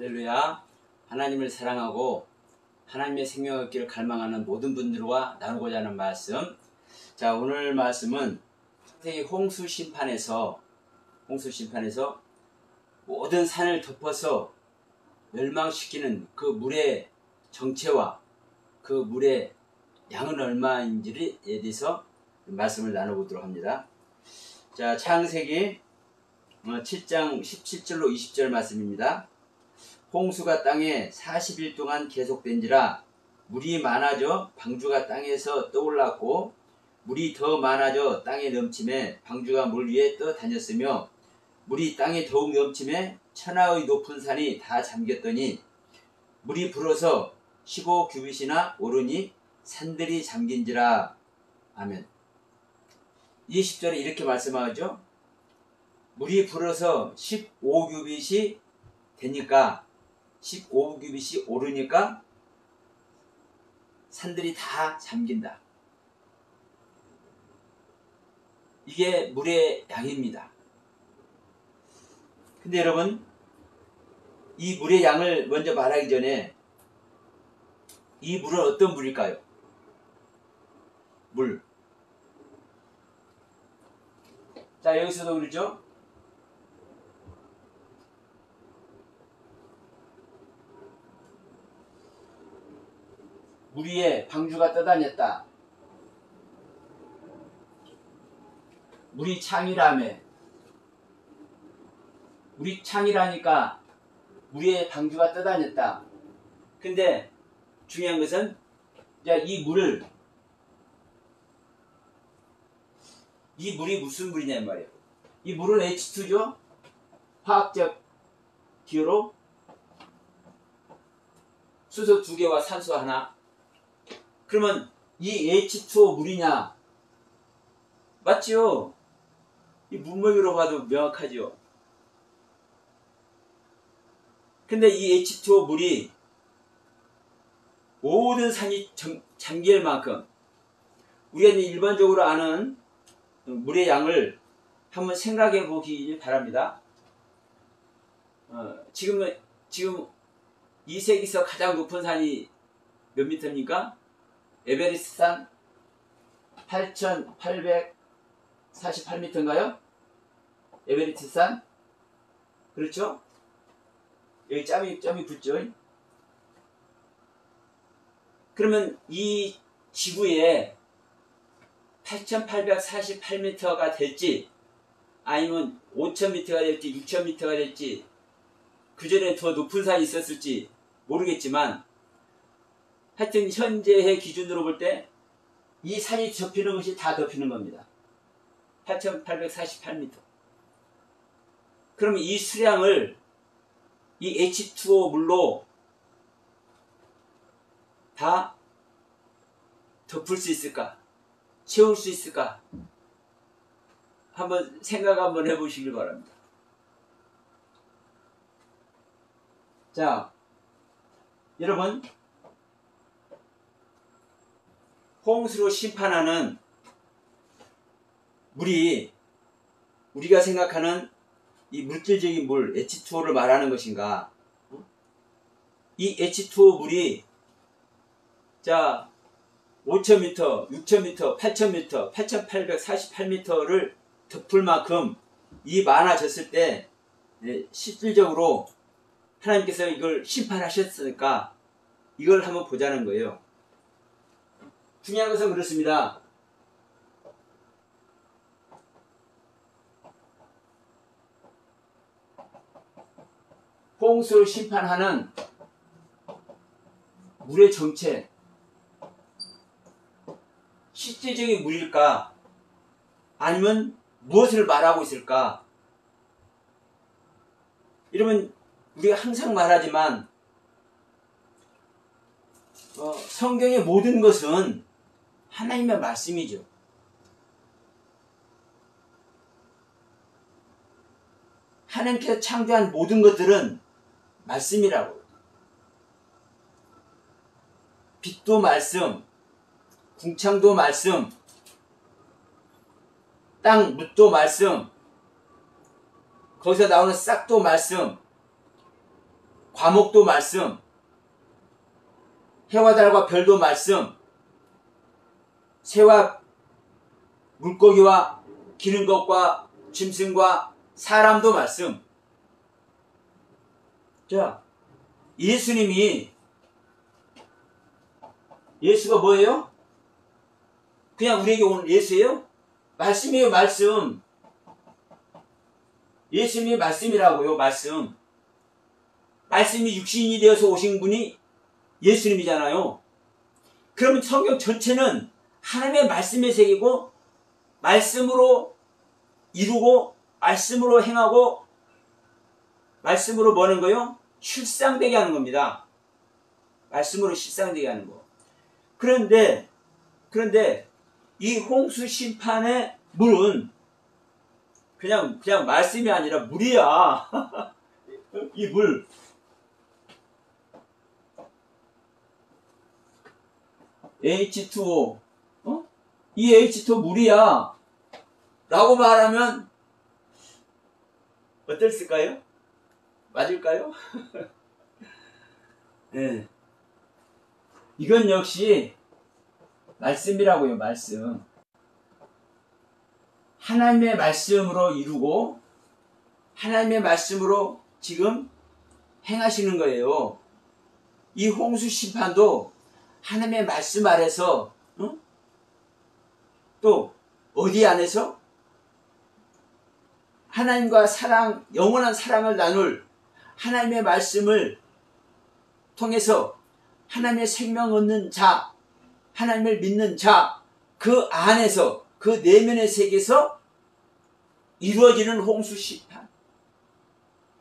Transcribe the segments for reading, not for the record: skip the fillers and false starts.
할렐루야. 하나님을 사랑하고 하나님의 생명 얻기를 갈망하는 모든 분들과 나누고자 하는 말씀. 자, 오늘 말씀은 홍수 심판에서 모든 산을 덮어서 멸망시키는 그 물의 정체와 그 물의 양은 얼마인지에 대해서 말씀을 나눠보도록 합니다. 자, 창세기 7장 17절로 20절 말씀입니다. 홍수가 땅에 40일 동안 계속된지라 물이 많아져 방주가 땅에서 떠올랐고 물이 더 많아져 땅에 넘침에 방주가 물 위에 떠다녔으며 물이 땅에 더욱 넘침에 천하의 높은 산이 다 잠겼더니 물이 불어서 15규빗이나 오르니 산들이 잠긴지라. 아멘. 20절에 이렇게 말씀하죠. 물이 불어서 15규빗이 되니까 15규빗이 오르니까 산들이 다 잠긴다. 이게 물의 양입니다. 근데 여러분, 이 물의 양을 먼저 말하기 전에 이 물은 어떤 물일까요? 물. 자, 여기서도 그러죠? 물 위에 방주가 떠다녔다. 물이 창이라며. 물이 창이라니까 물 위에 방주가 떠다녔다. 근데 중요한 것은 이 물이 무슨 물이냐 말이에요. 이 물은 H2죠. 화학적 기호로 수소 2개와 산소 하나. 그러면 이 H2O 물이냐? 맞죠? 이 문맥으로 봐도 명확하죠. 근데 이 H2O 물이 모든 산이 잠길 만큼 우리가 일반적으로 아는 물의 양을 한번 생각해 보기 바랍니다. 지금 이 세계에서 가장 높은 산이 몇 미터입니까? 에베레스트 산 8,848m인가요? 에베레스트 산? 그렇죠? 여기 점이 붙죠? 그러면 이 지구에 8,848m가 될지 아니면 5,000m가 될지 6,000m가 될지 그 전에 더 높은 산이 있었을지 모르겠지만 하여튼 현재의 기준으로 볼 때 이 산이 덮이는 것이 다 덮이는 겁니다. 8,848m. 그러면 이 수량을 이 H2O 물로 다 덮을 수 있을까? 채울 수 있을까? 한번 생각 한번 해보시길 바랍니다. 자, 여러분, 홍수로 심판하는 물이 우리가 생각하는 이 물질적인 물 H2O를 말하는 것인가? 이 H2O 물이 5,000m, 6,000m, 8,000m, 8,848m를 덮을 만큼 이 많아졌을 때 실질적으로 하나님께서 이걸 심판하셨으니까 이걸 한번 보자는 거예요. 중요한 것은 그렇습니다. 홍수를 심판하는 물의 정체, 실질적인 물일까? 아니면 무엇을 말하고 있을까? 이러면 우리가 항상 말하지만 성경의 모든 것은 하나님의 말씀이죠. 하나님께서 창조한 모든 것들은 말씀이라고. 빛도 말씀, 궁창도 말씀, 땅 묻도 말씀, 거기서 나오는 싹도 말씀, 과목도 말씀, 해와 달과 별도 말씀, 새와 물고기와 기는 것과 짐승과 사람도 말씀. 자, 예수가 뭐예요? 그냥 우리에게 온 예수예요? 말씀이에요, 말씀. 예수님이 말씀이라고요, 말씀. 말씀이 육신이 되어서 오신 분이 예수님이잖아요. 그러면 성경 전체는 하나님의 말씀의 세계고, 말씀으로 이루고, 말씀으로 행하고, 말씀으로 뭐 하는 거요? 실상되게 하는 겁니다. 말씀으로 실상되게 하는 거. 그런데 이 홍수 심판의 물은 그냥 말씀이 아니라 물이야. 이 물. H2O. 이 H2O 물이야. 라고 말하면 어땠을까요? 맞을까요? 네. 이건 역시 말씀이라고요, 말씀. 하나님의 말씀으로 이루고 하나님의 말씀으로 지금 행하시는 거예요. 이 홍수 심판도 하나님의 말씀 아래서, 또 어디 안에서? 하나님과 사랑, 영원한 사랑을 나눌 하나님의 말씀을 통해서 하나님의 생명 얻는 자, 하나님을 믿는 자, 그 안에서, 그 내면의 세계에서 이루어지는 홍수 심판.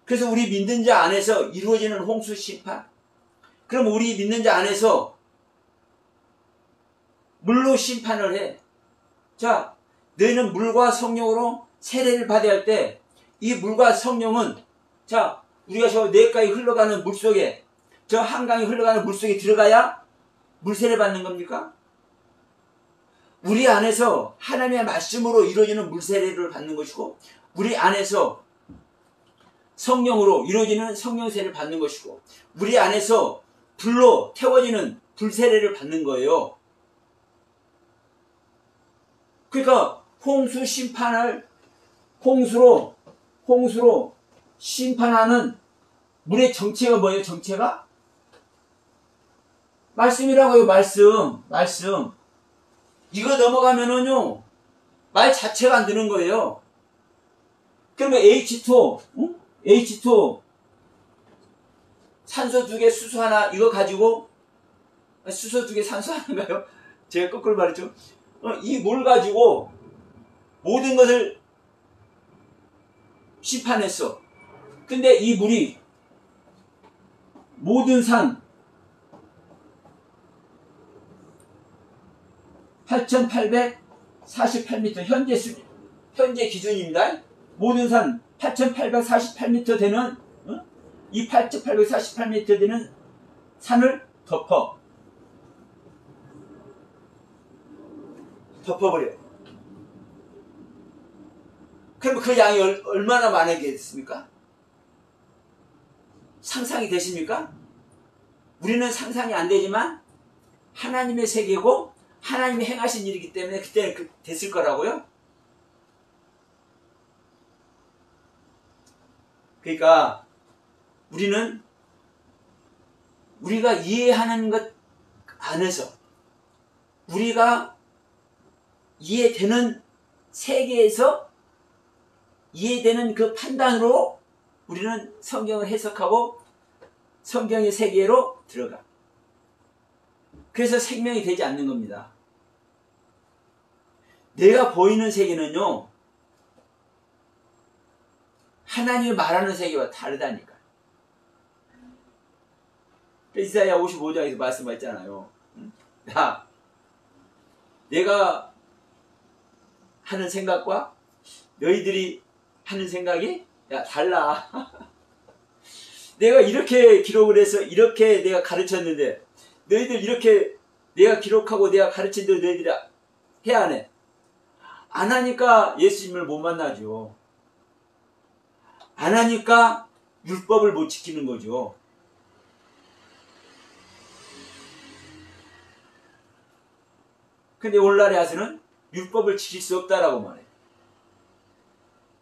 그래서 우리 믿는 자 안에서 이루어지는 홍수 심판. 그럼 우리 믿는 자 안에서 물로 심판을 해. 자, 너희는 물과 성령으로 세례를 받아야 할 때 이 물과 성령은, 자, 우리가 저 냇가에 흘러가는 물속에, 저 한강에 흘러가는 물속에 들어가야 물세례 받는 겁니까? 우리 안에서 하나님의 말씀으로 이루어지는 물세례를 받는 것이고, 우리 안에서 성령으로 이루어지는 성령세례를 받는 것이고, 우리 안에서 불로 태워지는 불세례를 받는 거예요. 그러니까 홍수 심판을 홍수로 심판하는 물의 정체가 뭐예요? 정체가? 말씀이라고요. 말씀. 이거 넘어가면은요, 말 자체가 안 되는 거예요. 그러면 H2O, 산소 2개, 수소 하나, 이거 가지고, 수소 2개, 산소 하나인가요? 제가 거꾸로 말했죠. 이 물 가지고 모든 것을 심판했어. 근데 이 물이 모든 산 8,848m 현재 기준입니다. 모든 산 8,848m 되는, 이 8,848m 되는 산을 덮어버려. 그럼 그 양이 얼마나 많아지겠습니까? 상상이 되십니까? 우리는 상상이 안 되지만 하나님의 세계고 하나님이 행하신 일이기 때문에 그때는 됐을 거라고요. 그러니까 우리가 이해하는 것 안에서, 우리가 이해되는 세계에서 이해되는 그 판단으로 우리는 성경을 해석하고 성경의 세계로 들어가. 그래서 생명이 되지 않는 겁니다. 내가 보이는 세계는요, 하나님이 말하는 세계와 다르다니까. 이사야 55장에서 말씀하셨잖아요. 내가 하는 생각과 너희들이 하는 생각이 달라. 내가 이렇게 기록을 해서 이렇게 내가 가르쳤는데 너희들 이렇게 내가 기록하고 내가 가르친 대로 너희들이 해야 안 해? 안 하니까 예수님을 못 만나죠. 안 하니까 율법을 못 지키는 거죠. 근데 오늘날에 와서는 율법을 지킬 수 없다라고 말해요.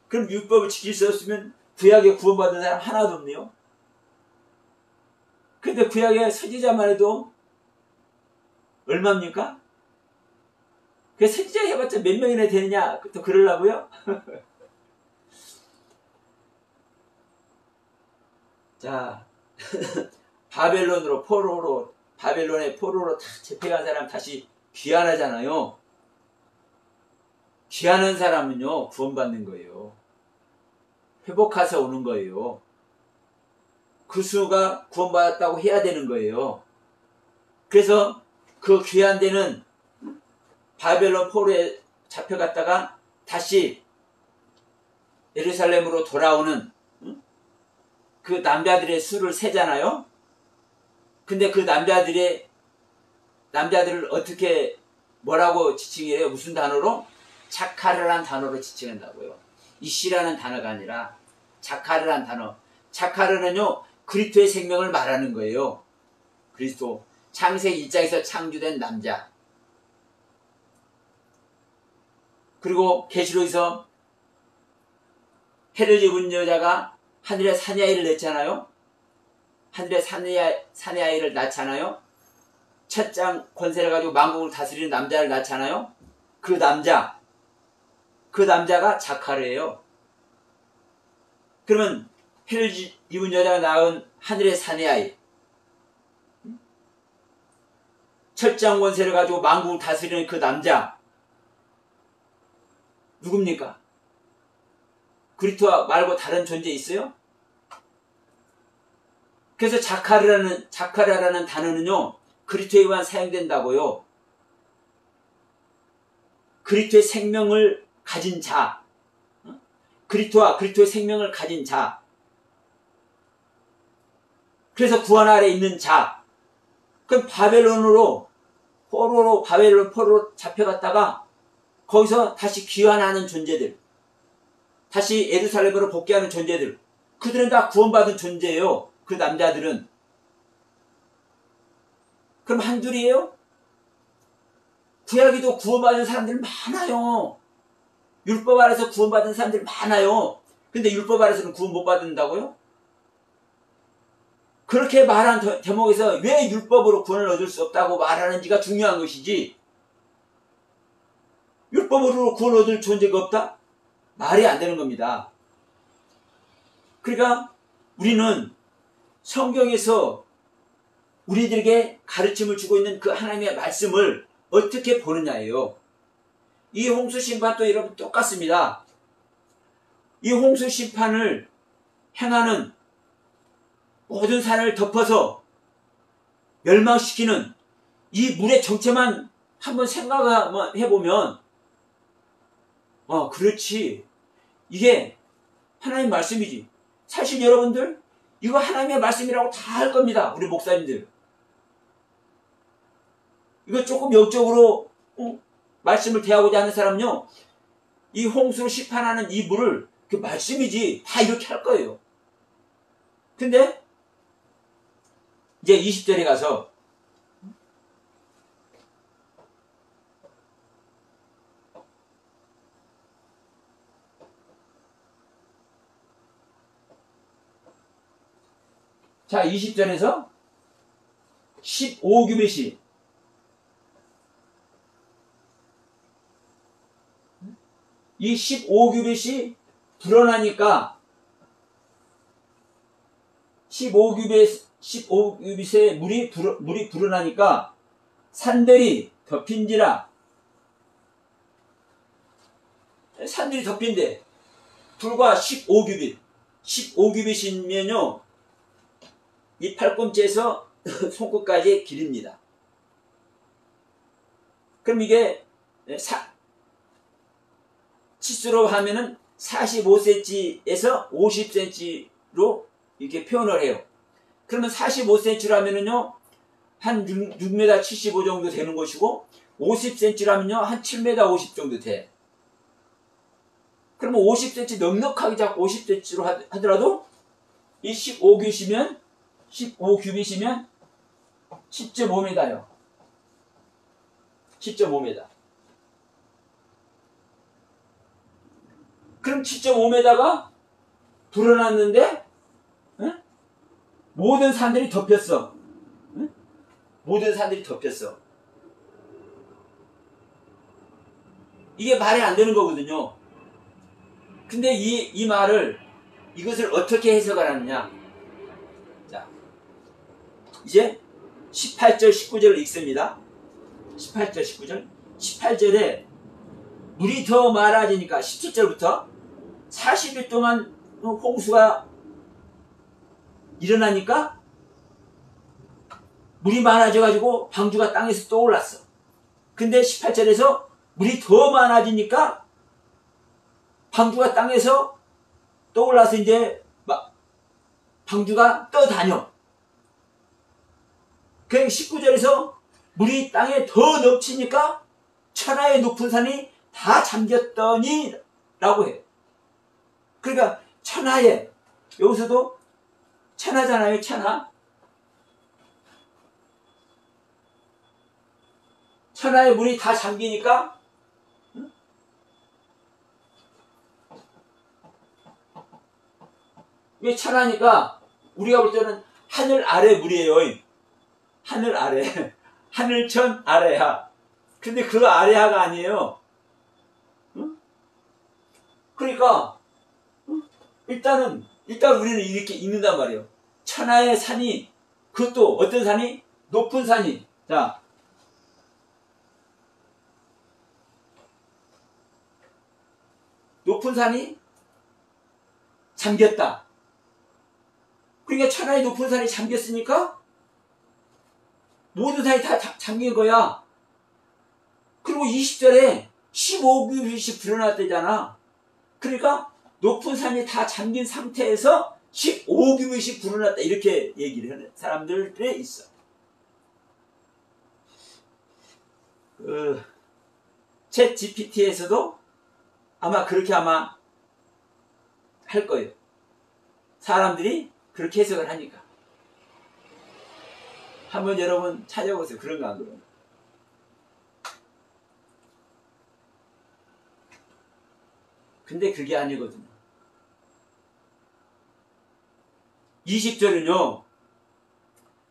그럼 율법을 지킬 수 없으면 구약에 구원받은 사람 하나도 없네요. 근데 구약의 선지자만 해도 얼마입니까? 그 선지자 해봤자 몇 명이나 되느냐? 또 그러려고요? 자, 바벨론의 포로로 다 잡혀간 사람 다시 귀환하잖아요. 귀환한 사람은요, 구원받는 거예요. 회복해서 오는 거예요. 그 수가 구원받았다고 해야 되는 거예요. 그래서 그 귀환되는 바벨론 포로에 잡혀갔다가 다시 예루살렘으로 돌아오는 그 남자들의 수를 세잖아요. 근데 그 남자들을 어떻게 뭐라고 지칭해요? 무슨 단어로? 자카르라는 단어로 지칭한다고요. 이시라는 단어가 아니라 자카르라는 단어. 자카르는요, 그리스도의 생명을 말하는 거예요. 그리스도. 창세기 1장에서 창조된 남자. 그리고 계시록에서 해를 입은 여자가 하늘에 사내아이를 낳잖아요. 하늘에 사내아이를 낳잖아요. 첫장 권세를 가지고 만국을 다스리는 남자를 낳잖아요. 그 남자가 자카르예요. 그러면 해를 입은 여자가 낳은 하늘의 사내아이, 철장 권세를 가지고 만국을 다스리는 그 남자 누굽니까? 그리스도 말고 다른 존재 있어요? 그래서 자카르라는 단어는요, 그리스도에만 사용된다고요. 그리스도의 생명을 가진 자, 그리스도와 그리스도의 생명을 가진 자, 그래서 구원 아래 있는 자. 그럼 바벨론 포로로 잡혀갔다가 거기서 다시 귀환하는 존재들, 다시 예루살렘으로 복귀하는 존재들, 그들은 다 구원받은 존재예요. 그 남자들은. 그럼 한둘이에요? 구약에도 구원받은 사람들 많아요. 율법 아래서 구원받은 사람들 많아요. 근데 율법 아래서는 구원 못 받는다고요? 그렇게 말한 대목에서 왜 율법으로 구원을 얻을 수 없다고 말하는지가 중요한 것이지, 율법으로 구원 얻을 존재가 없다? 말이 안 되는 겁니다. 그러니까 우리는 성경에서 우리들에게 가르침을 주고 있는 그 하나님의 말씀을 어떻게 보느냐예요. 이 홍수 심판도 여러분 똑같습니다. 이 홍수 심판을 행하는 모든 산을 덮어서 멸망시키는 이 물의 정체만 한번 생각해보면, 그렇지, 이게 하나님의 말씀이지. 사실 여러분들 이거 하나님의 말씀이라고 다 할 겁니다. 우리 목사님들. 이거 조금 역적으로 말씀을 대하고자 하는 사람은요, 이 홍수를 심판하는 이 물을 그 말씀이지 다 이렇게 할 거예요. 근데 이제 20절에 가서 자, 20절에서 15규빗이 이 15규빗이 불어나니까 15규빗의 물이 불어나니까 산들이 덮인지라. 산들이 덮인데 불과 15규빗이면요 이 팔꿈치에서 손끝까지의 길입니다. 그럼 이게 치수로 하면은 45cm에서 50cm로 이렇게 표현을 해요. 그러면 45cm로 하면은요 한 6m 75 정도 되는 것이고, 50cm로 하면요 한 7m 50 정도 돼. 그러면 50cm 넉넉하게 잡고 50cm로 하더라도 이 15규빗이면 10.5m요. 7.5m. 그럼 7.5m가 불어났는데 모든 산들이 덮였어. 모든 산들이 덮였어. 이게 말이 안 되는 거거든요. 근데 이 말을, 이것을 어떻게 해석을 하느냐. 자, 이제 18절, 19절을 읽습니다. 18절, 19절. 18절에 물이 더 많아지니까 17절부터 40일 동안 홍수가 일어나니까 물이 많아져가지고 방주가 땅에서 떠올랐어. 근데 18절에서 물이 더 많아지니까 방주가 땅에서 떠올라서 이제 막 방주가 떠다녀. 그 19절에서 물이 땅에 더 넘치니까 천하의 높은 산이 다 잠겼더니 라고 해. 그러니까 천하에, 여기서도 천하잖아요. 천하. 천하의 물이 다 잠기니까 왜 천하니까 우리가 볼 때는 하늘 아래 물이에요. 하늘 아래. 하늘천 아래하. 근데 그 아래하가 아니에요. 그러니까 일단 우리는 이렇게 읽는단 말이에요. 천하의 산이, 그것도 어떤 산이? 높은 산이. 자, 높은 산이 잠겼다. 그러니까 천하의 높은 산이 잠겼으니까 모든 산이 다 잠긴 거야. 그리고 20절에 15규빗이 불어났대잖아. 그러니까 높은 산이 다 잠긴 상태에서 15규빗이 불어났다. 이렇게 얘기를 하는 사람들에 있어. 챗 GPT에서도 아마 그렇게 아마 할 거예요. 사람들이 그렇게 해석을 하니까. 한번 여러분 찾아보세요. 그런가 안 그런가. 근데 그게 아니거든요. 20절은요.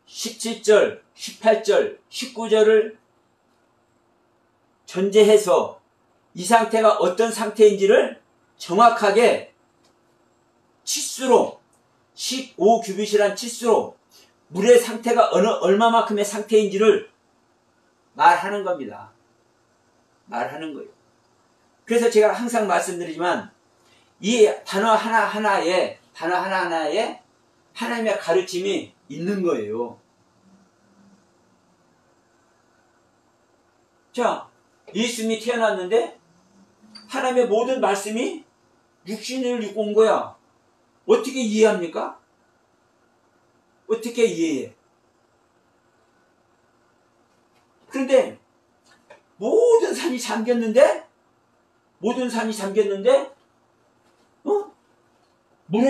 17절, 18절, 19절을 전제해서 이 상태가 어떤 상태인지를 정확하게 치수로 15규빗이란 치수로 물의 상태가 얼마만큼의 상태인지를 말하는 겁니다. 말하는 거예요. 그래서 제가 항상 말씀드리지만 이 단어 하나하나에 하나님의 가르침이 있는 거예요. 자, 예수님이 태어났는데 하나님의 모든 말씀이 육신을 입고 온 거야. 어떻게 이해합니까? 어떻게 이해해? 그런데 모든 산이 잠겼는데 물은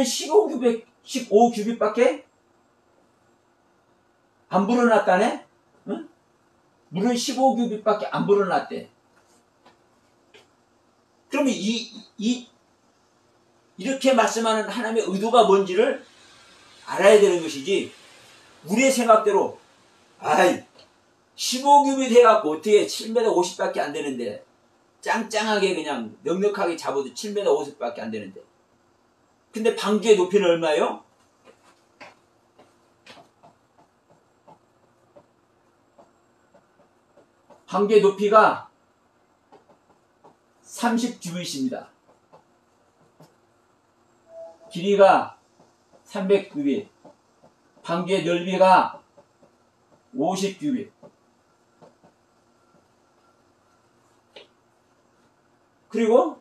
15규빗밖에 안 불어났다네? 물은 15규빗밖에 안 불어났대. 그러면 이렇게 말씀하는 하나님의 의도가 뭔지를 알아야 되는 것이지, 우리의 생각대로 15규빗 해갖고 어떻게 7m 50밖에 안 되는데, 짱짱하게 그냥 넉넉하게 잡아도 7m 50밖에 안 되는데, 근데 방주의 높이는 얼마예요? 방주의 높이가 30규빗입니다. 길이가 300규빗, 방주의 넓이가 50규빗. 그리고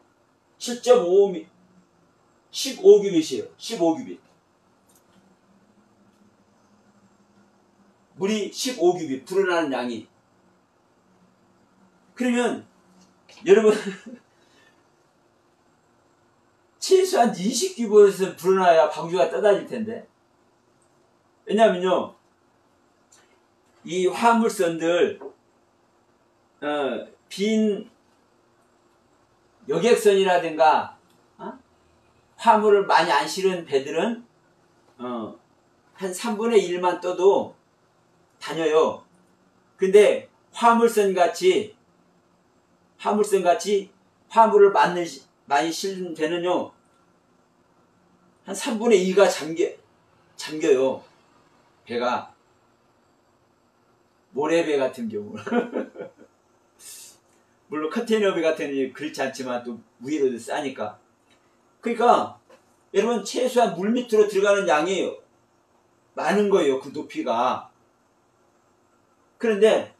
7.5m, 15규빗이에요. 15규빗. 물이 15규빗, 불어나는 양이. 그러면 여러분 최소한 20규빗에서 불어나야 방주가 떠다닐 텐데. 왜냐면요, 이 화물선들 빈 여객선이라든가 화물을 많이 안 실은 배들은 한 3분의 1만 떠도 다녀요. 근데 화물선 같이 화물을 많이 실은 배는요, 한 3분의 2가 잠겨요. 배가. 모래배 같은 경우. 물론 컨테이너배 같은 경우 그렇지 않지만 또 위로도 싸니까. 그러니까 여러분, 최소한 물 밑으로 들어가는 양이 많은 거예요. 그 높이가. 그런데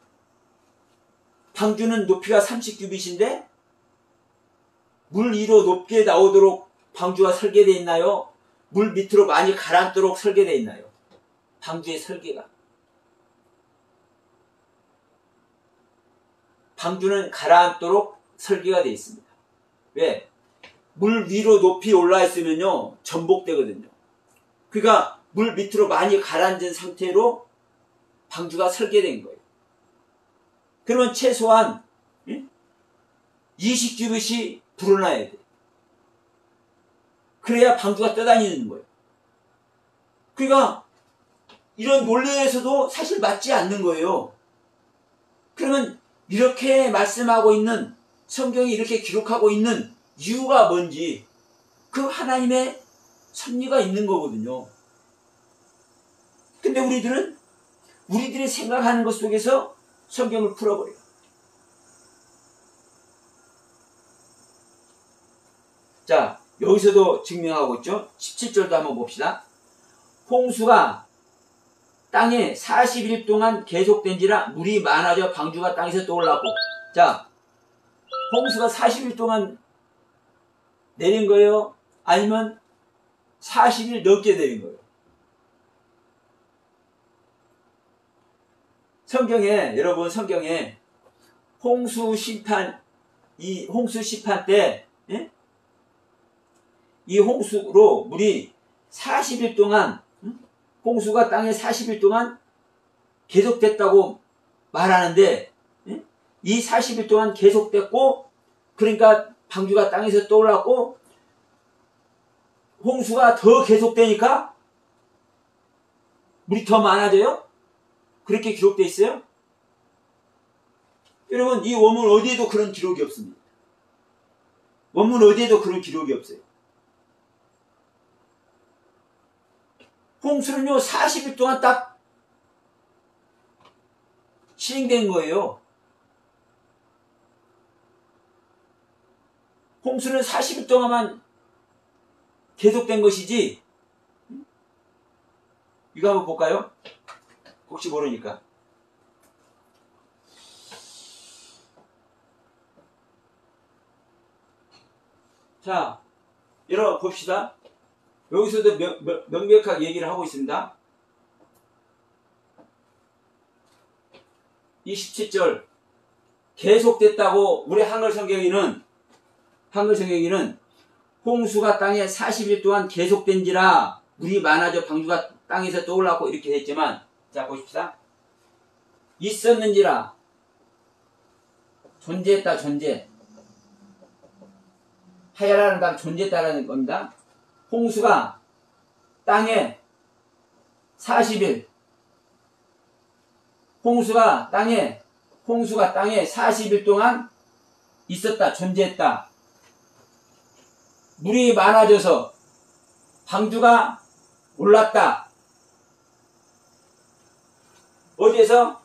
방주는 높이가 30규빗인데 물 위로 높게 나오도록 방주가 설계되어 있나요? 물 밑으로 많이 가라앉도록 설계되어 있나요? 방주의 설계가. 방주는 가라앉도록 설계가 되어 있습니다. 왜? 물 위로 높이 올라 있으면요, 전복되거든요. 그러니까 물 밑으로 많이 가라앉은 상태로 방주가 설계된 거예요. 그러면 최소한 20규빗이 불어나야 돼. 그래야 방주가 떠다니는 거예요. 그러니까 이런 논리에서도 사실 맞지 않는 거예요. 그러면 이렇게 말씀하고 있는, 성경이 이렇게 기록하고 있는 이유가 뭔지, 그 하나님의 섭리가 있는 거거든요. 근데 우리들이 생각하는 것 속에서 성경을 풀어버려요. 자, 여기서도 증명하고 있죠. 17절도 한번 봅시다. 홍수가 땅에 40일 동안 계속된지라 물이 많아져 방주가 땅에서 떠올랐고. 자, 홍수가 40일 동안 내린 거예요? 아니면 40일 넘게 내린 거예요? 여러분 성경에 홍수 심판 때, 이 홍수로 물이 40일 동안, 홍수가 땅에 40일 동안 계속됐다고 말하는데, 이 40일 동안 계속됐고, 그러니까 방주가 땅에서 떠올랐고, 홍수가 더 계속되니까 물이 더 많아져요? 그렇게 기록되어 있어요? 여러분, 이 원문 어디에도 그런 기록이 없습니다. 원문 어디에도 그런 기록이 없어요. 홍수는요, 40일 동안 딱 시행된 거예요. 홍수는 40일 동안만 계속된 것이지. 이거 한번 볼까요? 혹시 모르니까. 자, 여러분 봅시다. 여기서도 명백하게 얘기를 하고 있습니다. 27절 계속됐다고 우리 한글 성경에는 홍수가 땅에 40일 동안 계속된지라 물이 많아져 방주가 땅에서 떠올랐고 이렇게 했지만, 자 보십시다. 있었는지라, 존재했다, 존재. 하야라는 단 존재했다라는 겁니다. 홍수가 땅에 40일, 홍수가 땅에 40일 동안 있었다, 존재했다. 물이 많아져서 방주가 올랐다. 어디에서?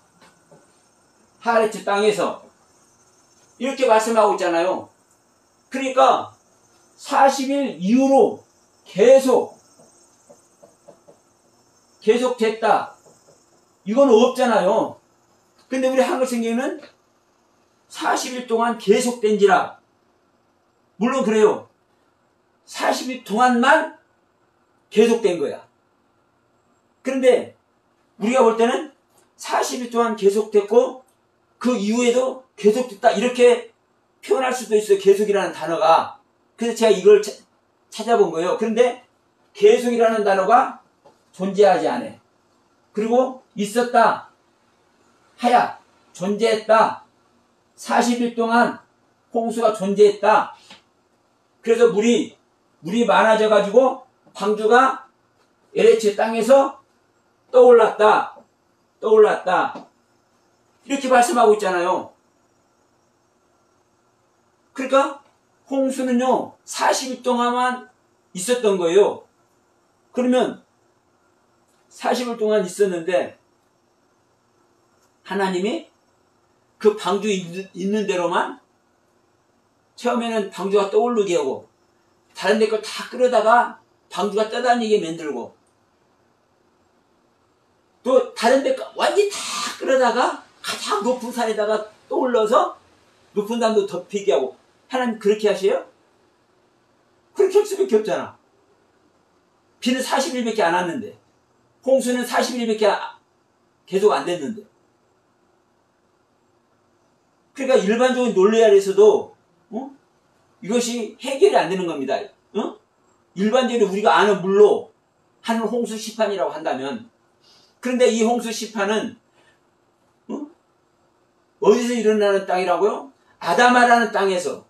하레츠 땅에서. 이렇게 말씀하고 있잖아요. 그러니까 40일 이후로 계속됐다. 이건 없잖아요. 근데 우리 한글 성경에는 40일 동안 계속된지라. 물론 그래요. 40일 동안만 계속된 거야. 그런데 우리가 볼 때는 40일 동안 계속됐고 그 이후에도 계속됐다, 이렇게 표현할 수도 있어요. 계속이라는 단어가. 그래서 제가 이걸 찾아본 거예요. 그런데 계속이라는 단어가 존재하지 않아. 그리고 있었다, 하야, 존재했다, 40일 동안 홍수가 존재했다. 그래서 물이 많아져 가지고 방주가 LH 땅에서 떠올랐다. 이렇게 말씀하고 있잖아요. 그러니까 홍수는요 40일 동안만 있었던 거예요. 그러면 40일 동안 있었는데 하나님이 그 방주 있는 대로만 처음에는 방주가 떠오르게 하고 다른 데 걸 다 끌어다가 방주가 떠다니게 만들고 또 다른 데 완전히 다 끌어다가 가장 높은 산에다가 떠올려서 높은 산도 덮이게 하고 하나님 그렇게 하세요? 그렇게 할 수밖에 없잖아. 비는 40일밖에 안 왔는데 홍수는 40일밖에 계속 안 됐는데 그러니까 일반적인 논리 아래서도 이것이 해결이 안 되는 겁니다. 일반적으로 우리가 아는 물로 하는 홍수 시판이라고 한다면 그런데 이 홍수 시판은 어디서 일어나는 땅이라고요? 아다마라는 땅에서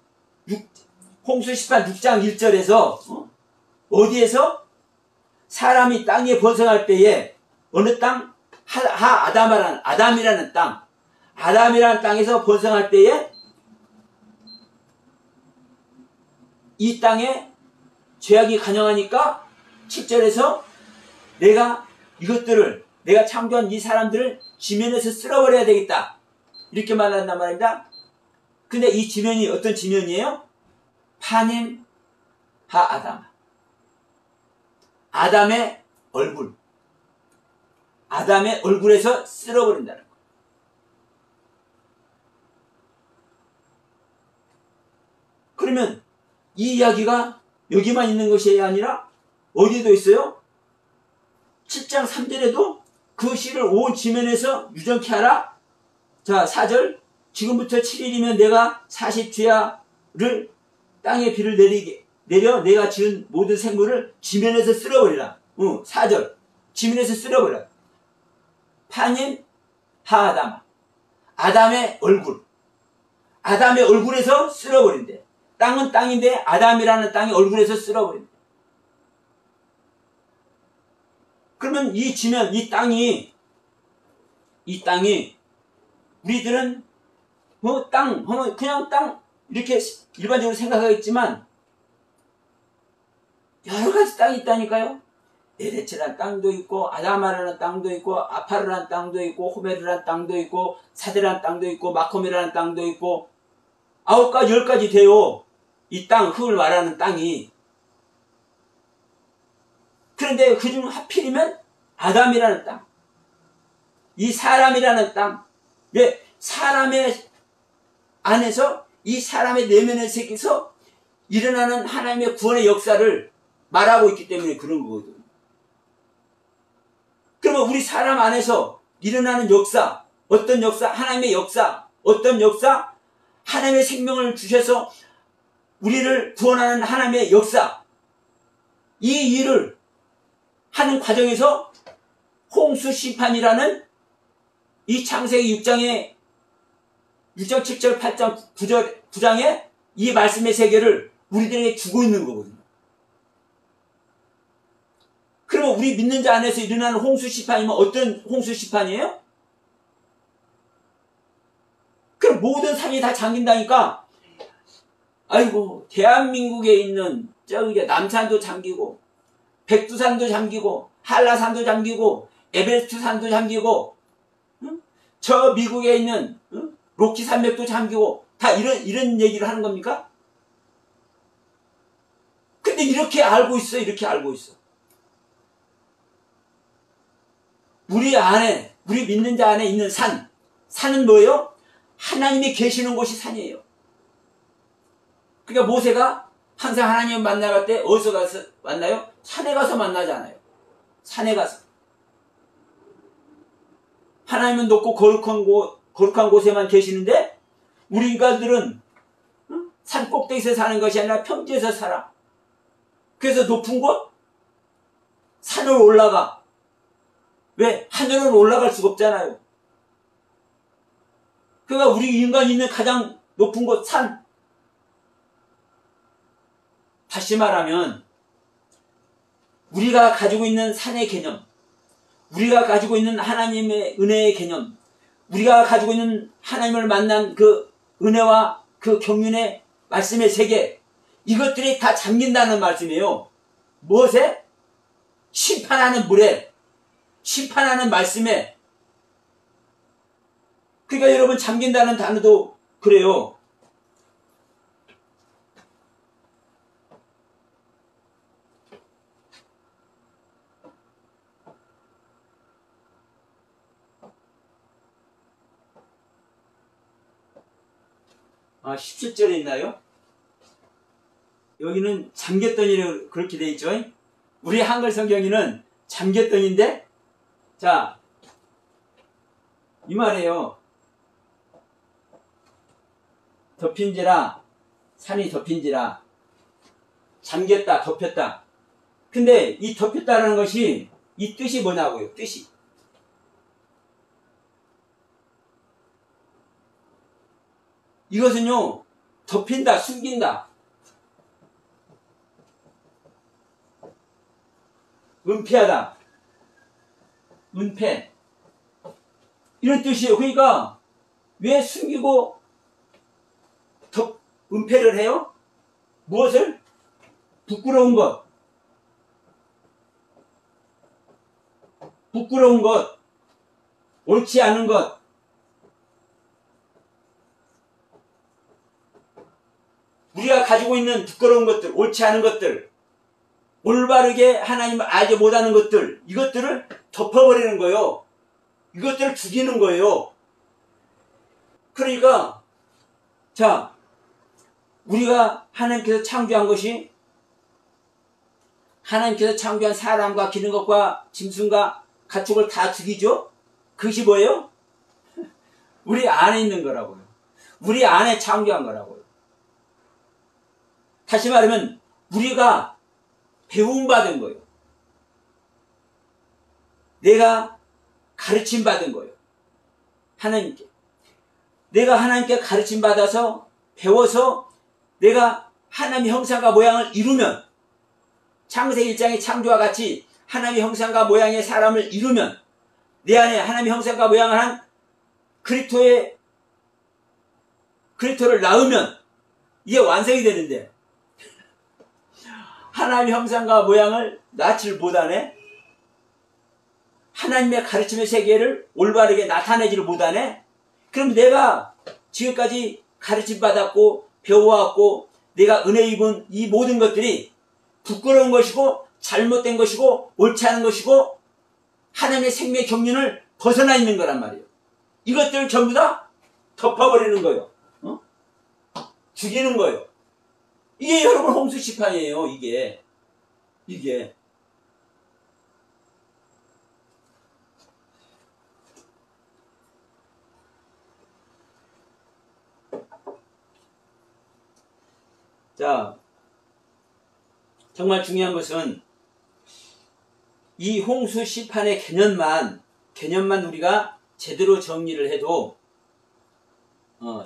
홍수 시판 6장 1절에서 어디에서 사람이 땅에 번성할 때에 어느 땅? 아담이라는 땅에서 번성할 때에 이 땅에 죄악이 간영하니까 7절에서 내가 창조한 이 사람들을 지면에서 쓸어버려야 되겠다. 이렇게 말한단 말입니다. 근데 이 지면이 어떤 지면이에요? 파님 하아담. 아담의 얼굴. 아담의 얼굴에서 쓸어버린다는 거예요. 그러면 이 이야기가 여기만 있는 것이 아니라 어디도 있어요? 7장 3절에도 그 씨를 온 지면에서 유정케 하라. 자 4절 지금부터 7일이면 내가 40주야를 땅에 비를 내려 내가 지은 모든 생물을 지면에서 쓸어버리라. 4절 지면에서 쓸어버리라. 파님 하아담. 아담의 얼굴에서 쓸어버린대. 땅은 땅인데 아담이라는 땅의 얼굴에서 쓸어버린대. 그러면 이 지면, 이 땅이 우리들은 땅 하면 그냥 땅 이렇게 일반적으로 생각하겠지만 여러 가지 땅이 있다니까요. 에레츠라는 땅도 있고 아다마라는 땅도 있고 아파르라는 땅도 있고 호메르라는 땅도 있고 사데라는 땅도 있고 마코메라는 땅도 있고 9가지 10가지 돼요. 이 땅 흙을 말하는 땅이. 그런데 그중 하필이면 아담이라는 땅, 이 사람이라는 땅, 왜 사람의 안에서 이 사람의 내면의 세계에서 일어나는 하나님의 구원의 역사를 말하고 있기 때문에 그런 거거든. 그러면 우리 사람 안에서 일어나는 역사, 어떤 역사? 하나님의 역사, 어떤 역사? 하나님의 생명을 주셔서 우리를 구원하는 하나님의 역사. 이 일을 하는 과정에서 홍수 심판이라는 이 창세기 6장 7절, 8장, 9장에 이 말씀의 세계를 우리들에게 주고 있는 거거든요. 그러면 우리 믿는 자 안에서 일어나는 홍수 심판이면 어떤 홍수 심판이에요? 그럼 모든 산이 다 잠긴다니까. 아이고, 대한민국에 있는 저기 남산도 잠기고 백두산도 잠기고 한라산도 잠기고 에베레스트 산도 잠기고 저 미국에 있는 로키 산맥도 잠기고 다 이런 얘기를 하는 겁니까? 근데 이렇게 알고 있어. 우리 믿는 자 안에 있는 산은 뭐예요? 하나님이 계시는 곳이 산이에요. 그러니까 모세가 항상 하나님을 만나갈 때 어디서 가서 만나요? 산에 가서 만나잖아요. 산에 가서. 하나님은 높고 거룩한 곳에만 계시는데 우리 인간들은 산 꼭대기에서 사는 것이 아니라 평지에서 살아. 그래서 높은 곳? 산을 올라가. 왜? 하늘은 올라갈 수가 없잖아요. 그러니까 우리 인간이 있는 가장 높은 곳 산. 다시 말하면 우리가 가지고 있는 산의 개념, 우리가 가지고 있는 하나님의 은혜의 개념, 우리가 가지고 있는 하나님을 만난 그 은혜와 그 경륜의 말씀의 세계, 이것들이 다 잠긴다는 말씀이에요. 무엇에? 심판하는 물에, 심판하는 말씀에. 그러니까 여러분, 잠긴다는 단어도 그래요. 아, 17절에 있나요? 여기는 잠겼더니로 그렇게 돼 있죠. 우리 한글 성경에는 잠겼더니인데, 자, 이 말이에요. 덮인지라, 산이 덮인지라, 잠겼다, 덮였다. 근데 이 덮였다라는 것이 이 뜻이 뭐냐고요, 뜻이. 이것은요, 덮인다, 숨긴다, 은폐하다, 은폐, 이런 뜻이에요. 그러니까 왜 숨기고 은폐를 해요? 무엇을? 부끄러운 것, 부끄러운 것, 옳지 않은 것, 우리가 가지고 있는 부끄러운 것들, 옳지 않은 것들, 올바르게 하나님을 알지 못하는 것들, 이것들을 덮어버리는 거예요. 이것들을 죽이는 거예요. 그러니까 자, 우리가 하나님께서 창조한 것이, 하나님께서 창조한 사람과 기는 것과 짐승과 가축을 다 죽이죠? 그것이 뭐예요? 우리 안에 있는 거라고요. 우리 안에 창조한 거라고요. 다시 말하면 우리가 배움받은 거예요. 내가 가르침받은 거예요. 하나님께. 내가 하나님께 가르침받아서 배워서 내가 하나님의 형상과 모양을 이루면, 창세기 1장의 창조와 같이 하나님의 형상과 모양의 사람을 이루면, 내 안에 하나님의 형상과 모양을 한 그리스도를 낳으면 이게 완성이 되는데, 하나님의 형상과 모양을 낳지를 못하네? 하나님의 가르침의 세계를 올바르게 나타내지를 못하네? 그럼 내가 지금까지 가르침받았고 배워왔고 내가 은혜 입은 이 모든 것들이 부끄러운 것이고 잘못된 것이고 옳지 않은 것이고 하나님의 생명의 경륜을 벗어나 있는 거란 말이에요. 이것들을 전부 다 덮어버리는 거예요. 죽이는 거예요. 이게 여러분 홍수시판이에요. 이게 자, 정말 중요한 것은 이 홍수시판의 개념만 우리가 제대로 정리를 해도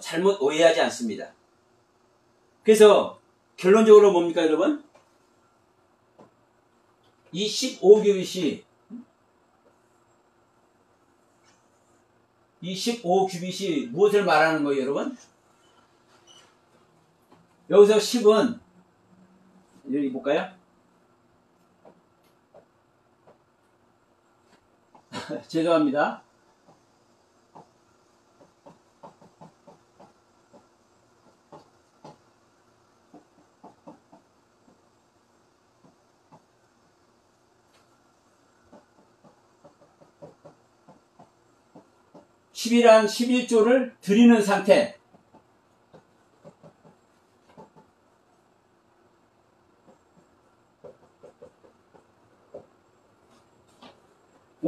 잘못 오해하지 않습니다. 그래서 결론적으로 뭡니까 여러분? 이 15규빗이 이 15규빗이 무엇을 말하는 거예요 여러분? 여기서 10은 여기 볼까요? 죄송합니다. (10이란) 11조를 드리는 상태.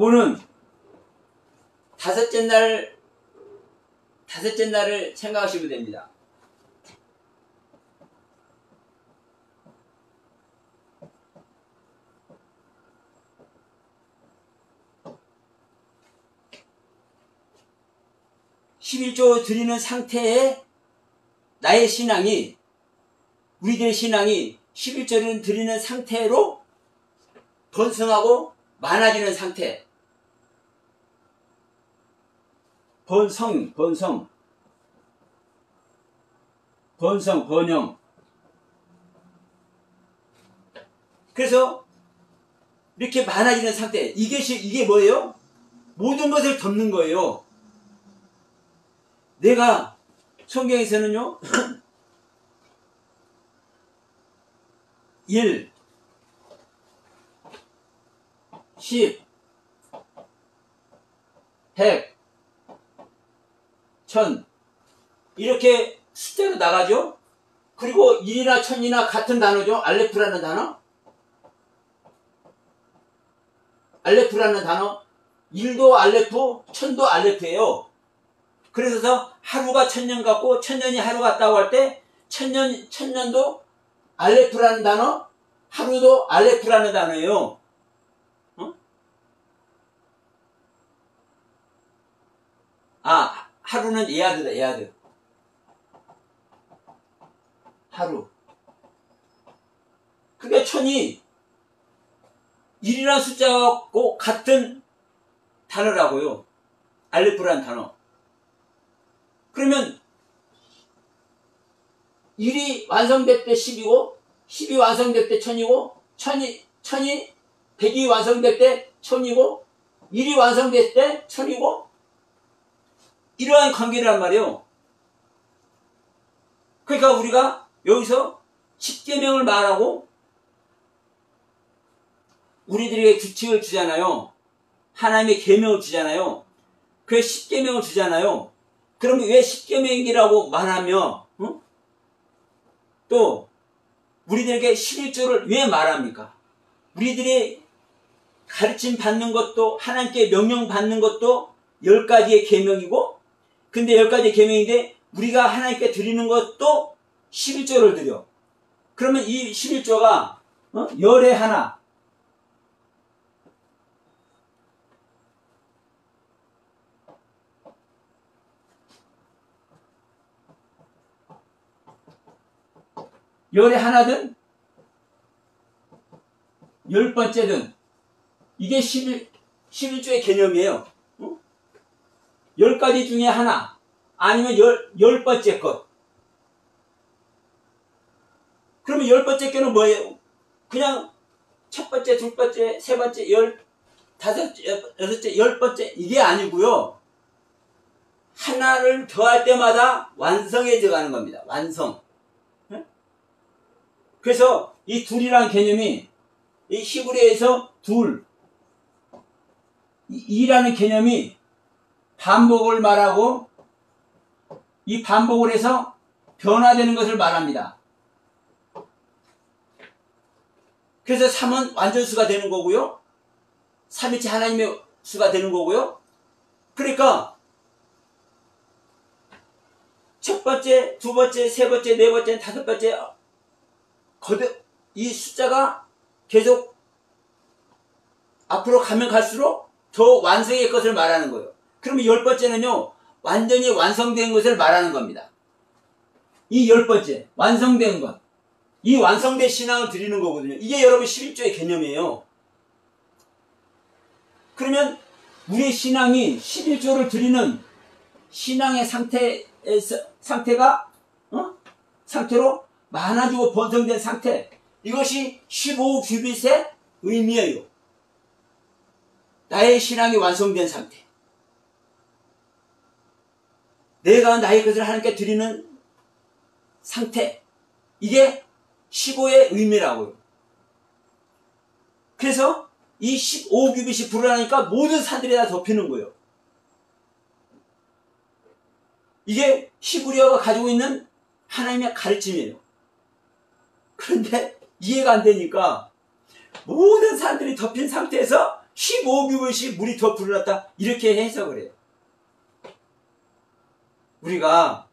오는 다섯째 날을 생각하시면 됩니다. 11조 드리는 상태에 나의 신앙이, 우리들의 신앙이 11조를 드리는 상태로 번성하고 많아지는 상태. 번성, 번영. 그래서 이렇게 많아지는 상태. 이게 뭐예요? 모든 것을 덮는 거예요. 내가 성경에서는요, 1, 10, 100, 1000 이렇게 숫자로 나가죠. 그리고 1이나 1000이나 같은 단어죠. 알레프라는 단어. 알레프라는 단어. 1도 알레프, 1000도 알레프예요. 그래서 하루가 1000년 같고 1000년이 하루 같다고 할 때 1000년도 알레프라는 단어, 하루도 알레프라는 단어예요. 어? 하루는 에아드다, 에아드. 하루. 그게 1000이 1이라는 숫자하고 같은 단어라고요. 알레프라는 단어. 그러면 1이 완성될 때 10이고 10이 완성될 때 1000이고 1000이 100이 완성될 때 1000이고 1이 완성될 때 1000이고 이러한 관계란 말이에요. 그러니까 우리가 여기서 10계명을 말하고 우리들에게 규칙을 주잖아요. 하나님의 계명을 주잖아요. 그 10계명을 주잖아요. 그러면 왜 10계명이라고 말하며 또 우리들에게 11조를 왜 말합니까? 우리들이 가르침 받는 것도 하나님께 명령 받는 것도 10가지의 계명이고 근데 10가지의 계명인데 우리가 하나님께 드리는 것도 11조를 드려. 그러면 이 11조가 열의 하나 열의 하나든 10번째든 이게 11조의 개념이에요. 10가지 중에 하나 아니면 10번째 것. 그러면 10번째 거는 뭐예요? 그냥 첫 번째, 둘 번째, 세 번째, 다섯째, 여섯째, 10번째 이게 아니고요. 하나를 더할 때마다 완성해져 가는 겁니다. 완성. 그래서 이 둘이라는 개념이 이 히브리어에서 둘, 이라는 개념이 반복을 말하고 이 반복을 해서 변화되는 것을 말합니다. 그래서 3은 완전수가 되는 거고요. 3일째 하나님의 수가 되는 거고요. 그러니까 첫 번째, 두 번째, 세 번째, 네 번째, 다섯 번째 이 숫자가 계속 앞으로 가면 갈수록 더 완성의 것을 말하는 거예요. 그러면 10번째는요, 완전히 완성된 것을 말하는 겁니다. 이 10번째, 완성된 것. 이 완성된 신앙을 드리는 거거든요. 이게 여러분 11조의 개념이에요. 그러면 우리의 신앙이 11조를 드리는 신앙의 상태로 많아지고 번성된 상태. 이것이 15규빗의 의미예요. 나의 신앙이 완성된 상태. 내가 나의 것을 하나님께 드리는 상태. 이게 15의 의미라고요. 그래서 이 15규빗이 불어나니까 모든 산들이 다 덮이는 거예요. 이게 히브리어가 가지고 있는 하나님의 가르침이에요. 그런데 이해가 안 되니까 모든 산들이 덮인 상태에서 15규빗이 물이 더 불어났다 이렇게 해석을 해요. 우리가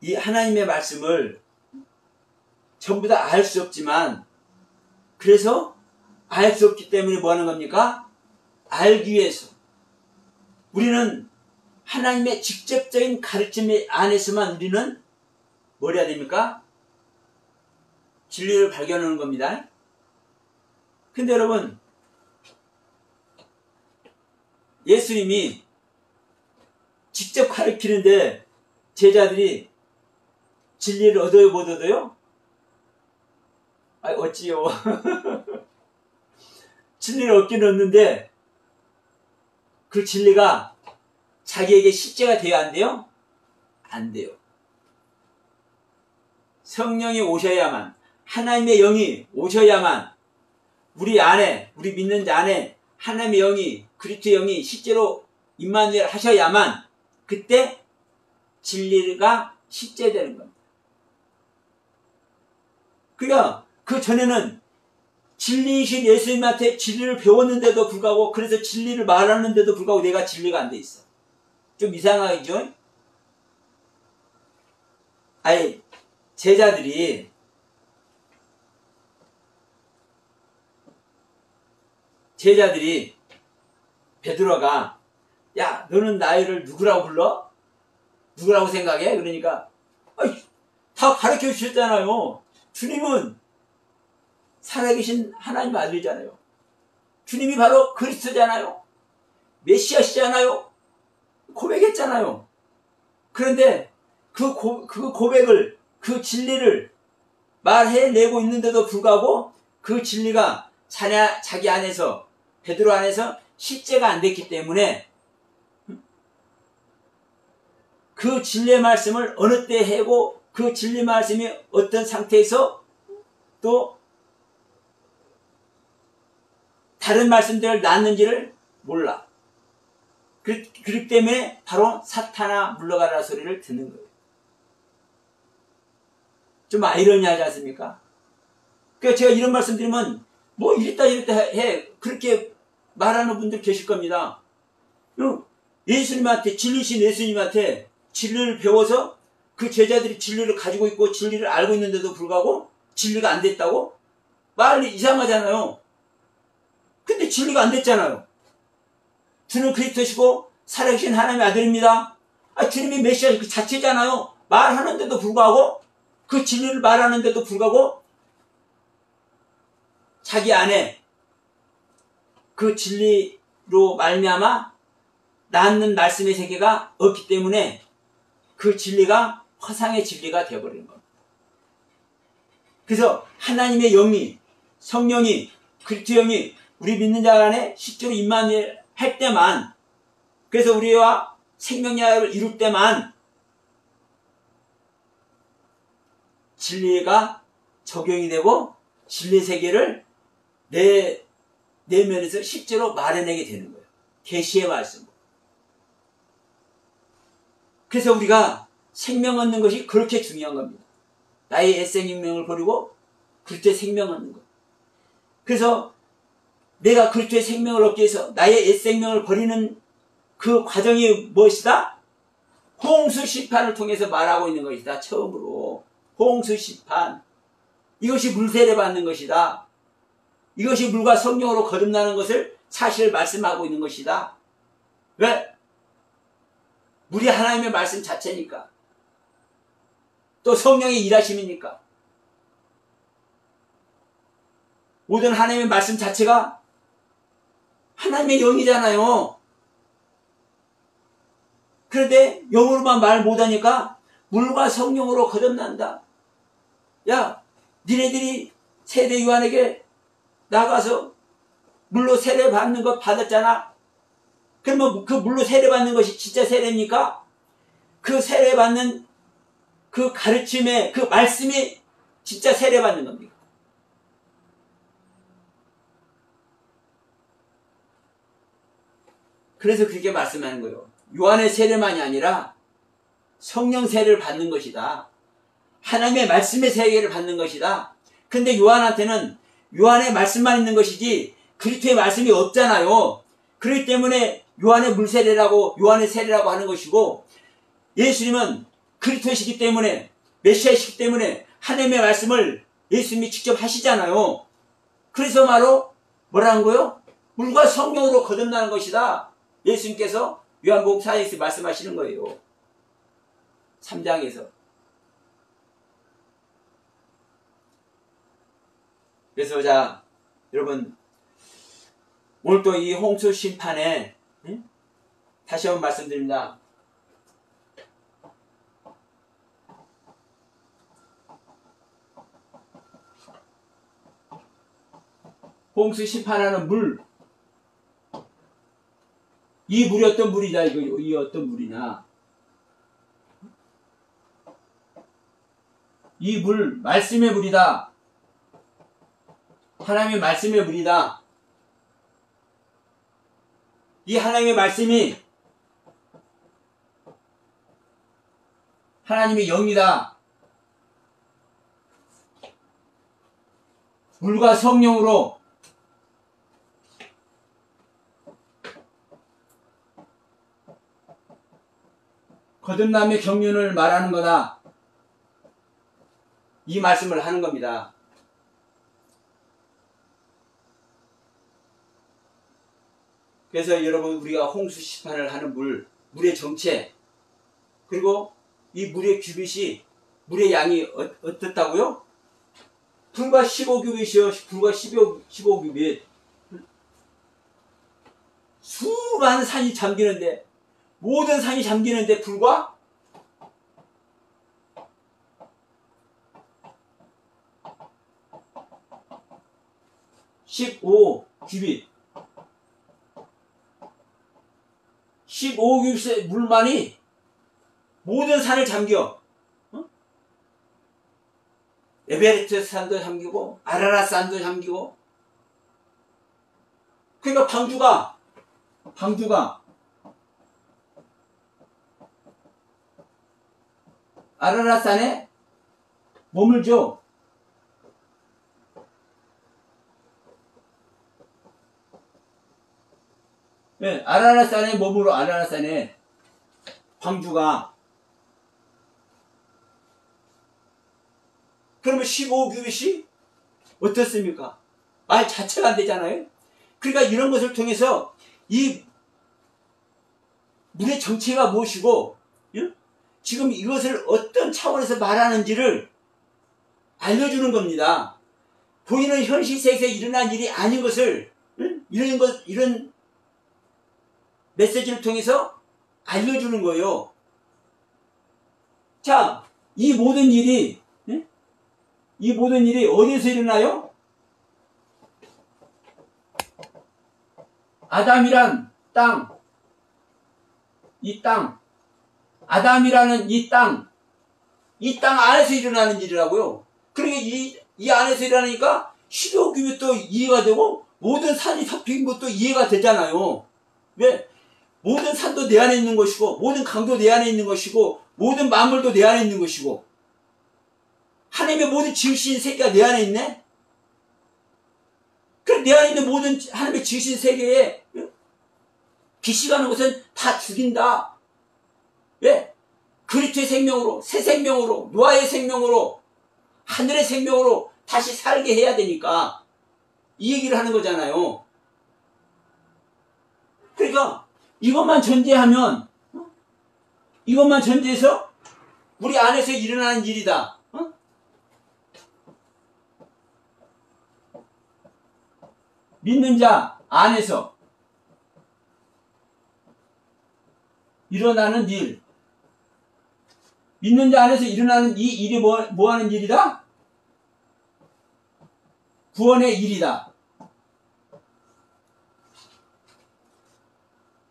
이 하나님의 말씀을 전부 다 알 수 없지만 그래서 알 수 없기 때문에 뭐 하는 겁니까? 알기 위해서 우리는 하나님의 직접적인 가르침 안에서만 우리는 뭘 해야 됩니까? 진리를 발견하는 겁니다. 근데 여러분, 예수님이 직접 가르치는데 제자들이 진리를 얻어요, 못 얻어요? 어찌요? 진리를 얻긴 얻는데 그 진리가 자기에게 실제가 돼야 안 돼요? 안 돼요. 성령이 오셔야만, 하나님의 영이 오셔야만 우리 안에, 우리 믿는 자 안에 하나님의 영이, 그리스도의 영이 실제로 임마누엘 하셔야만 그때 진리가 실제되는 겁니다. 그러니까 그 전에는 진리이신 예수님한테 진리를 배웠는데도 불구하고, 그래서 진리를 말하는데도 불구하고 내가 진리가 안 돼 있어. 좀 이상하죠? 아니, 제자들이 베드로가 야, 너는 나를 누구라고 불러? 누구라고 생각해? 그러니까 다 가르쳐 주셨잖아요. 주님은 살아계신 하나님 아들이잖아요. 주님이 바로 그리스도잖아요. 메시아시잖아요. 고백했잖아요. 그런데 그 고백을, 그 진리를 말해내고 있는데도 불구하고 그 진리가 자기 안에서, 베드로 안에서 실제가 안 됐기 때문에 그 진리의 말씀을 어느 때 해고 그 진리 말씀이 어떤 상태에서 또 다른 말씀들을 낳는지를 몰라. 그렇기 때문에 바로 사탄아 물러가라 소리를 듣는 거예요. 좀 아이러니하지 않습니까? 그러니까 제가 이런 말씀 드리면 뭐 이랬다 해 그렇게 말하는 분들 계실 겁니다. 예수님한테, 진리신 예수님한테 진리를 배워서 그 제자들이 진리를 가지고 있고 진리를 알고 있는데도 불구하고 진리가 안 됐다고? 말이 이상하잖아요. 근데 진리가 안 됐잖아요. 주는 그리스도시고 살아계신 하나님의 아들입니다. 주님이 메시아 그 자체잖아요. 말하는데도 불구하고, 그 진리를 말하는데도 불구하고 자기 안에 그 진리로 말미암아 낳는 말씀의 세계가 없기 때문에 그 진리가 허상의 진리가 되어버리는 겁니다. 그래서 하나님의 영이, 성령이, 그리스도 영이 우리 믿는 자 안에 실제로 임마누엘 할 때만, 그래서 우리와 생명야를 이룰 때만 진리가 적용이 되고 진리 세계를 내 내면에서 실제로 말해내게 되는 거예요. 계시의 말씀. 그래서 우리가 생명 얻는 것이 그렇게 중요한 겁니다. 나의 옛생명을 버리고 그리스도의 생명 얻는 것. 그래서 내가 그리스도의 생명을 얻기 위해서 나의 옛생명을 버리는 그 과정이 무엇이다? 홍수 심판을 통해서 말하고 있는 것이다. 처음으로 홍수 심판. 이것이 물세례 받는 것이다. 이것이 물과 성령으로 거듭나는 것을 사실 말씀하고 있는 것이다. 왜? 물이 하나님의 말씀 자체니까. 또 성령의 일하심이니까. 모든 하나님의 말씀 자체가 하나님의 영이잖아요. 그런데 영으로만 말 못하니까 물과 성령으로 거듭난다. 야, 니네들이 세대 요한에게 나가서 물로 세례 받는 것 받았잖아. 그러면 그 물로 세례 받는 것이 진짜 세례입니까? 그 세례 받는 그 가르침의 그 말씀이 진짜 세례 받는 겁니까? 그래서 그렇게 말씀하는 거예요. 요한의 세례만이 아니라 성령 세례를 받는 것이다. 하나님의 말씀의 세계를 받는 것이다. 근데 요한한테는 요한의 말씀만 있는 것이지 그리스도의 말씀이 없잖아요. 그렇기 때문에 요한의 물세례라고, 요한의 세례라고 하는 것이고, 예수님은 그리스도시기 때문에, 메시아시기 때문에 하나님의 말씀을 예수님이 직접 하시잖아요. 그래서 바로 뭐라는 거요? 물과 성령으로 거듭나는 것이다. 예수님께서 요한복음 4장에서 말씀하시는 거예요. 3장에서. 그래서 자, 여러분, 오늘 또 이 홍수 심판에 다시 한번 말씀드립니다. 홍수 심판하는 물. 이 물이 어떤 물이다, 이 어떤 물이냐. 이 물, 말씀의 물이다. 하나님의 말씀의 물이다. 이 하나님의 말씀이 하나님의 영이다. 물과 성령으로 거듭남의 경륜을 말하는 거다. 이 말씀을 하는 겁니다. 그래서 여러분, 우리가 홍수 심판을 하는 물의 정체, 그리고 이 물의 규빗이, 물의 양이 어떻다고요? 불과 15규빗이요. 불과 15규빗. 수많은 산이 잠기는데, 모든 산이 잠기는데 불과 15규빗. 15규빗의 물만이 모든 산을 잠겨. 에베레스트 산도 잠기고 아라랏 산도 잠기고. 그러니까 방주가 아라랏 산에 머물죠. 네, 아라랏 산에 머물러. 아라랏 산에 방주가. 그러면 15규빗이 어떻습니까? 말 자체가 안 되잖아요. 그러니까 이런 것을 통해서 이 물의 정체가 무엇이고, 지금 이것을 어떤 차원에서 말하는지를 알려주는 겁니다. 보이는 현실 세계에서 일어난 일이 아닌 것을, 이런 메시지를 통해서 알려주는 거예요. 자, 이 모든 일이 어디에서 일어나요? 아담이란 땅, 아담이라는 이 땅 안에서 일어나는 일이라고요. 그러니까 이 안에서 일어나니까 15규빗도 이해가 되고, 모든 산이 덮인 것도 이해가 되잖아요. 왜? 모든 산도 내 안에 있는 것이고, 모든 강도 내 안에 있는 것이고, 모든 만물도 내 안에 있는 것이고, 하나님의 모든 지으신 세계가 내 안에 있네? 그럼 내 안에 있는 모든 하나님의 지으신 세계에 빛이 가는 것은 다 죽인다. 왜? 그리스도의 생명으로, 새 생명으로, 노아의 생명으로, 하늘의 생명으로 다시 살게 해야 되니까 이 얘기를 하는 거잖아요. 그러니까 이것만 전제해서 우리 안에서 일어나는 일이다. 믿는 자 안에서 일어나는 일. 믿는 자 안에서 일어나는 이 일이 뭐 하는 일이다? 구원의 일이다.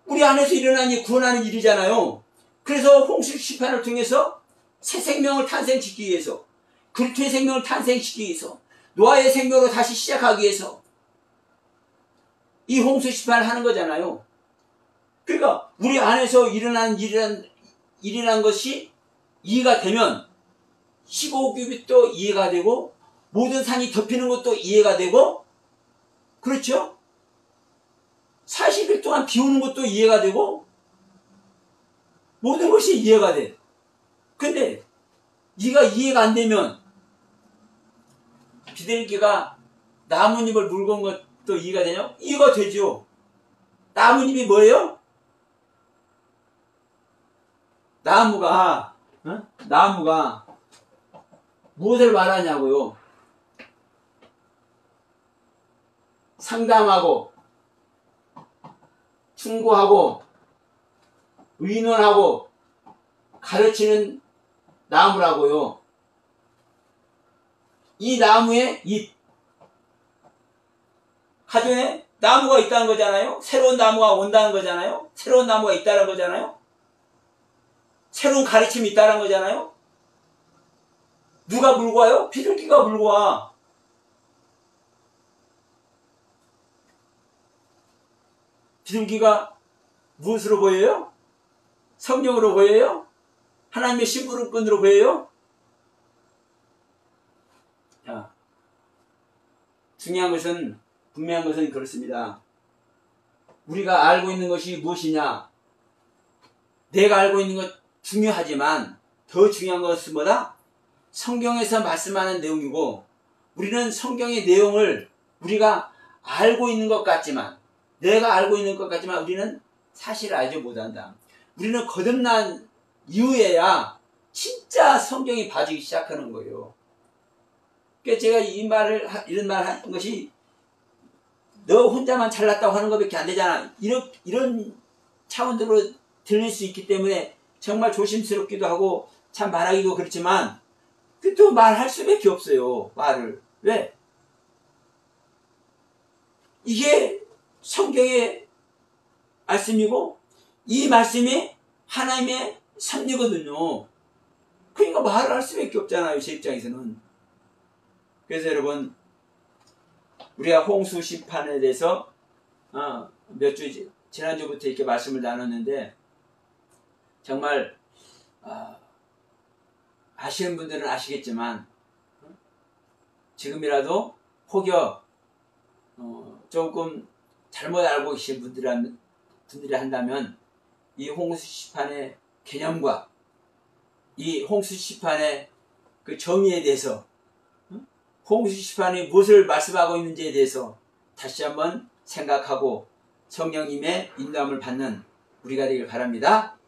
우리 안에서 일어나는 이 구원하는 일이잖아요. 그래서 홍수 심판을 통해서 새 생명을 탄생시키기 위해서, 그리스도의 생명을 탄생시키기 위해서, 노아의 생명으로 다시 시작하기 위해서 이 홍수 심판을 하는 거잖아요. 그러니까 우리 안에서 일어나는 일이라는 것이 이해가 되면 15규빗도 이해가 되고, 모든 산이 덮이는 것도 이해가 되고, 그렇죠? 40일 동안 비 오는 것도 이해가 되고, 모든 것이 이해가 돼. 근데 네가 이해가 안 되면 비둘기가 나뭇잎을 물고 온 것도 이해가 되냐? 이해가 되죠. 나뭇잎이 뭐예요? 나무가 무엇을 말하냐고요? 상담하고 충고하고 의논하고 가르치는 나무라고요. 이 나무의 잎, 가정에 나무가 있다는 거잖아요. 새로운 나무가 온다는 거잖아요. 새로운 나무가 있다는 거잖아요. 새로운 가르침이 있다는 거잖아요. 누가 물고 와요? 비둘기가 물고 와. 비둘기가 무엇으로 보여요? 성령으로 보여요? 하나님의 심부름꾼으로 보여요? 자, 중요한 것은, 분명한 것은 그렇습니다. 우리가 알고 있는 것이 무엇이냐? 내가 알고 있는 것 중요하지만 더 중요한 것은 뭐다? 성경에서 말씀하는 내용이고, 우리는 성경의 내용을 우리가 알고 있는 것 같지만, 내가 알고 있는 것 같지만 우리는 사실을 알지 못한다. 우리는 거듭난 이후에야 진짜 성경이 봐지기 시작하는 거예요. 그러니까 제가 이런 말 한 것이 너 혼자만 잘났다고 하는 것밖에 안 되잖아. 이런 차원으로 들릴 수 있기 때문에 정말 조심스럽기도 하고 참 말하기도 그렇지만 또 말할 수밖에 없어요. 말을. 왜? 이게 성경의 말씀이고 이 말씀이 하나님의 섭리거든요. 그러니까 말을 할 수밖에 없잖아요. 제 입장에서는. 그래서 여러분, 우리가 홍수 심판에 대해서 지난주부터 이렇게 말씀을 나눴는데 정말 아시는 분들은 아시겠지만 지금이라도 혹여 조금 잘못 알고 계신 분들이 한다면 이 홍수 심판의 개념과 이 홍수 심판의 그 정의에 대해서 홍수 심판이 무엇을 말씀하고 있는지에 대해서 다시 한번 생각하고 성령님의 인도함을 받는 우리가 되길 바랍니다.